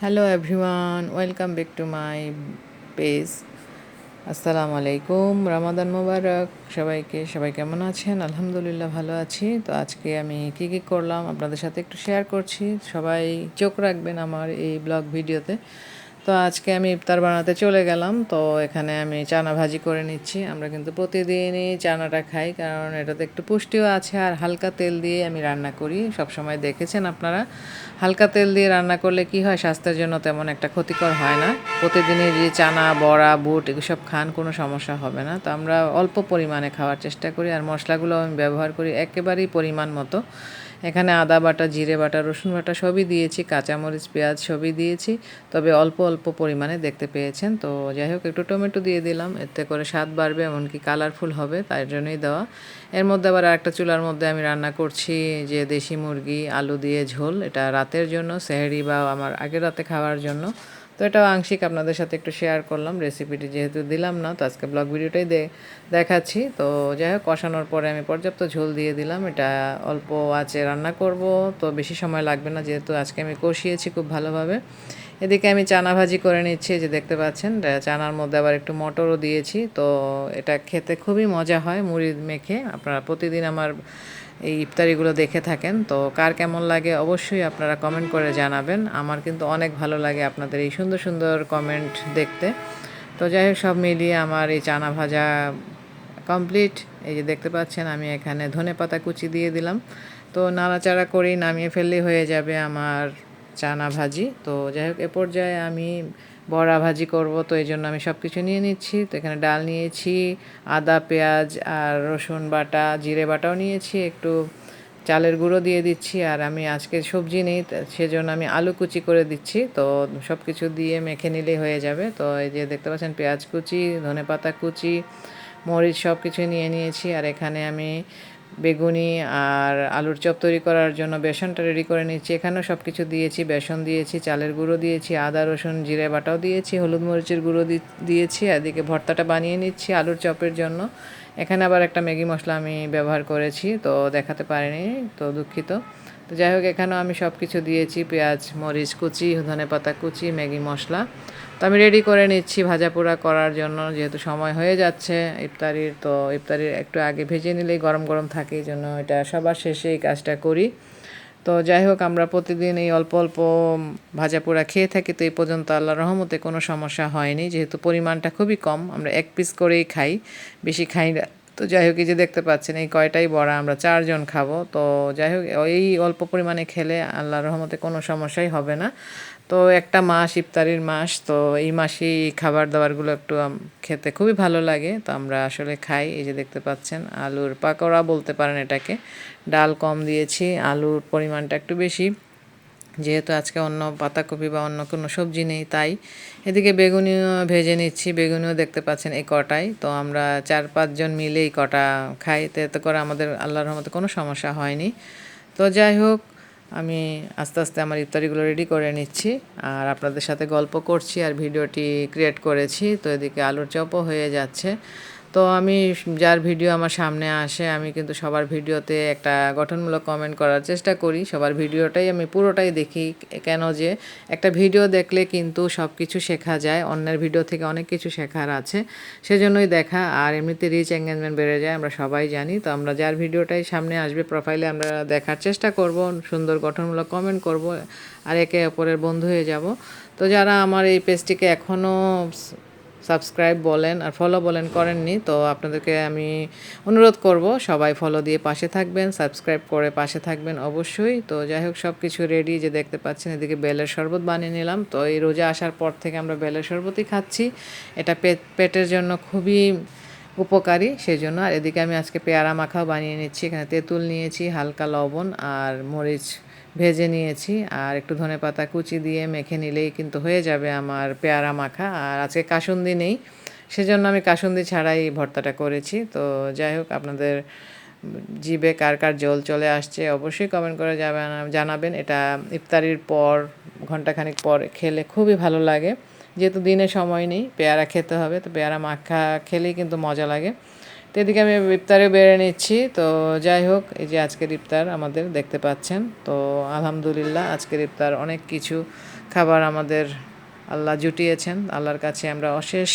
Hello everyone, welcome back to my page. আসসালামু আলাইকুম, রমাদান মোবারক সবাইকে। সবাই কেমন আছেন? আলহামদুলিল্লাহ ভালো আছি। তো আজকে আমি কী করলাম আপনাদের সাথে একটু শেয়ার করছি। সবাই চোখ রাখবেন আমার এই ব্লগ ভিডিওতে। তো আজকে আমি ইফতার বানাতে চলে গেলাম। তো এখানে আমি চানা ভাজি করে নিচ্ছি। আমরা কিন্তু প্রতিদিনই চানাটা খাই, কারণ এটাতে একটু পুষ্টিও আছে আর হালকা তেল দিয়ে আমি রান্না করি। সবসময় দেখেছেন আপনারা, হালকা তেল দিয়ে রান্না করলে কি হয়, স্বাস্থ্যের জন্য তেমন একটা ক্ষতিকর হয় না। প্রতিদিনই যে চানা, বড়া, বুট এসব খান, কোনো সমস্যা হবে না। তো আমরা অল্প পরিমাণে খাওয়ার চেষ্টা করি, আর মশলাগুলো আমি ব্যবহার করি একেবারেই পরিমাণ মতো। এখানে আদা বাটা, জিরে বাটা, রসুন বাটা সবই দিয়েছি, কাঁচামরিচ, পেঁয়াজ সবই দিয়েছি, তবে অল্প অল্প পরিমাণে দেখতে পেয়েছেন। তো যাই হোক, একটু টমেটো দিয়ে দিলাম, এতে করে স্বাদ বাড়বে, এমনকি কালারফুল হবে, তাই জন্যই দেওয়া। এর মধ্যে আবার একটা চুলার মধ্যে আমি রান্না করছি যে দেশি মুরগি আলু দিয়ে ঝোল। এটা রাতের জন্য, সেহরি বা আমার আগের রাতে খাওয়ার জন্য। তো এটাও আংশিক আপনাদের সাথে একটু শেয়ার করলাম, রেসিপিটি যেহেতু দিলাম না, তো আজকে ব্লগ ভিডিওটাই দেখাচ্ছি। তো যাই হোক, কষানোর পরে আমি পর্যাপ্ত ঝোল দিয়ে দিলাম। এটা অল্প আঁচে রান্না করব, তো বেশি সময় লাগবে না, যেহেতু আজকে আমি কষিয়েছি খুব ভালোভাবে। এদিকে আমি চানা ভাজি করে নিচ্ছি, যে দেখতে পাচ্ছেন চানার মধ্যে আবার একটু মটরও দিয়েছি। তো এটা খেতে খুবই মজা হয় মুড়ি মেখে। আপনারা প্রতিদিন আমার এই ইফতারিগুলো দেখে থাকেন, তো কার কেমন লাগে অবশ্যই আপনারা কমেন্ট করে জানাবেন। আমার কিন্তু অনেক ভালো লাগে আপনাদের এই সুন্দর সুন্দর কমেন্ট দেখতে। তো যাই হোক, সব মিলিয়ে আমার এই চানা ভাজা কমপ্লিট। এই যে দেখতে পাচ্ছেন, আমি এখানে ধনেপাতা কুচি দিয়ে দিলাম। তো নাড়াচাড়া করেই নামিয়ে ফেললেই হয়ে যাবে আমার চানা ভাজি। তো যাই হোক, এ পর্যায়ে আমি বড়া ভাজি করব, তো এই জন্য আমি সব কিছু নিয়ে নিচ্ছি। তো এখানে ডাল নিয়েছি, আদা, পেঁয়াজ আর রসুন বাটা, জিরে বাটাও নিয়েছি, একটু চালের গুঁড়ো দিয়ে দিচ্ছি। আর আমি আজকে সবজি নেই, সেজন্য আমি আলু কুচি করে দিচ্ছি। তো সব কিছু দিয়ে মেখে নিলেই হয়ে যাবে। তো এই যে দেখতে পাচ্ছেন, পেঁয়াজ কুচি, ধনেপাতা কুচি, মরিচ সব কিছু নিয়ে নিয়েছি। আর এখানে আমি বেগুনি আর আলুর চপ তৈরি করার জন্য বেসনটা রেডি করে নিচ্ছি। এখানেও সব কিছু দিয়েছি, বেসন দিয়েছি, চালের গুঁড়ো দিয়েছি, আদা রসুন জিরে বাটাও দিয়েছি, হলুদ মরিচের গুঁড়ো দিয়েছি। এদিকে ভর্তাটা বানিয়ে নিচ্ছি আলুর চপের জন্য। এখানে আবার একটা ম্যাগি মশলা আমি ব্যবহার করেছি, তো দেখাতে পারিনি, তো দুঃখিত। তো যাই হোক, এখানেও আমি সব কিছু দিয়েছি, পেঁয়াজ, মরিচ কুচি, ধনেপাতা কুচি, ম্যাগি মশলা। তো আমি রেডি করে নিচ্ছি ভাজা পোড়া করার জন্য, যেহেতু সময় হয়ে যাচ্ছে ইফতারির। তো ইফতারির একটু আগে ভেজে নিলেই গরম গরম থাকে, এই জন্য এটা সবার শেষে এই কাজটা করি। তো যাই হোক, আমরা প্রতিদিন এই অল্প অল্প ভাজা পোড়া খেয়ে থাকি। তো এই পর্যন্ত আল্লাহর রহমতে কোনো সমস্যা হয়নি, যেহেতু পরিমাণটা খুবই কম, আমরা এক পিস করেই খাই, বেশি খাই না। তো যাই হোক, এই যে দেখতে পাচ্ছেন, এই কয়টাই বড়া আমরা 4 জন খাবো। তো যাই হোক, এই অল্প পরিমাণে খেলে আল্লাহর রহমতে কোনো সমস্যাই হবে না। তো একটা মাস, ইফতারির মাস, তো এই মাসেই খাবার দাবারগুলো একটু খেতে খুবই ভালো লাগে, তো আমরা আসলে খাই। এই যে দেখতে পাচ্ছেন, আলুর পাকোড়া বলতে পারেন এটাকে। ডাল কম দিয়েছি, আলুর পরিমাণটা একটু বেশি, যেহেতু আজকে অন্য পাতাকপি বা অন্য কোনো সবজি নেই, তাই। এদিকে বেগুনিও ভেজে নিচ্ছি, বেগুনিও দেখতে পাচ্ছেন এই কটাই। তো আমরা 4-5 জন মিলে এই কটা খাই, তো এতে করে আমাদের আল্লাহর রহমতে কোনো সমস্যা হয়নি। তো যাই হোক, আমি আস্তে আস্তে আমার ইফতারিগুলো রেডি করে নিচ্ছি, আর আপনাদের সাথে গল্প করছি আর ভিডিওটি ক্রিয়েট করেছি। তো এদিকে আলুর চপও হয়ে যাচ্ছে। তো আমি যার ভিডিও আমার সামনে আসে, আমি কিন্তু সবার ভিডিওতে একটা গঠনমূলক কমেন্ট করার চেষ্টা করি। সবার ভিডিওটাই আমি পুরোটাই দেখি, কেন যে একটা ভিডিও দেখলে কিন্তু সব কিছু শেখা যায়, অন্যের ভিডিও থেকে অনেক কিছু শেখার আছে, সেজন্যই দেখা। আর এমনিতে রিচ এঙ্গেজমেন্ট বেড়ে যায়, আমরা সবাই জানি। তো আমরা যার ভিডিওটাই সামনে আসবে প্রোফাইলে আমরা দেখার চেষ্টা করব, সুন্দর গঠনমূলক কমেন্ট করব, আর একে অপরের বন্ধু হয়ে যাব। তো যারা আমার এই পেজটিকে এখনও সাবস্ক্রাইব বলেন আর ফলো বলেন করেননি, তো আপনাদেরকে আমি অনুরোধ করব সবাই ফলো দিয়ে পাশে থাকবেন, সাবস্ক্রাইব করে পাশে থাকবেন অবশ্যই। তো যাই হোক, সব কিছু রেডি, যে দেখতে পাচ্ছেন। এদিকে বেলের শরবত বানিয়ে নিলাম। তো এই রোজা আসার পর থেকে আমরা বেলের শরবতই খাচ্ছি, এটা পেটের জন্য খুবই উপকারী, সেই জন্য। আর এদিকে আমি আজকে পেয়ারা মাখাও বানিয়ে নিচ্ছি। এখানে তেঁতুল নিয়েছি, হালকা লবণ আর মরিচ ভেজে নিয়েছি, আর একটু ধনেপাতা কুচি দিয়ে মেখে নিলেই কিন্তু হয়ে যাবে আমার পেয়ারা মাখা। আর আজকে কাসুন্দি নেই, সেজন্য আমি কাসুন্দি ছাড়াই ভর্তাটা করেছি। তো যাই হোক, আপনাদের জিভে কার কার জল চলে আসছে অবশ্যই কমেন্ট করে জানাবেন। এটা ইফতারির পর ঘন্টাখানিক পর খেলে খুবই ভালো লাগে, যেহেতু দিনে সময় নেই, পেয়ারা খেতে হবে, তো পেয়ারা মাখা খেলেই কিন্তু মজা লাগে। তো এদিকে আমি ইফতারে বেড়ে নিচ্ছি। তো যাই হোক, এই যে আজকের ইফতার আমাদের দেখতে পাচ্ছেন। তো আলহামদুলিল্লাহ, আজকের ইফতার অনেক কিছু খাবার আমাদের আল্লাহ জুটিয়েছেন। আল্লাহর কাছে আমরা অশেষ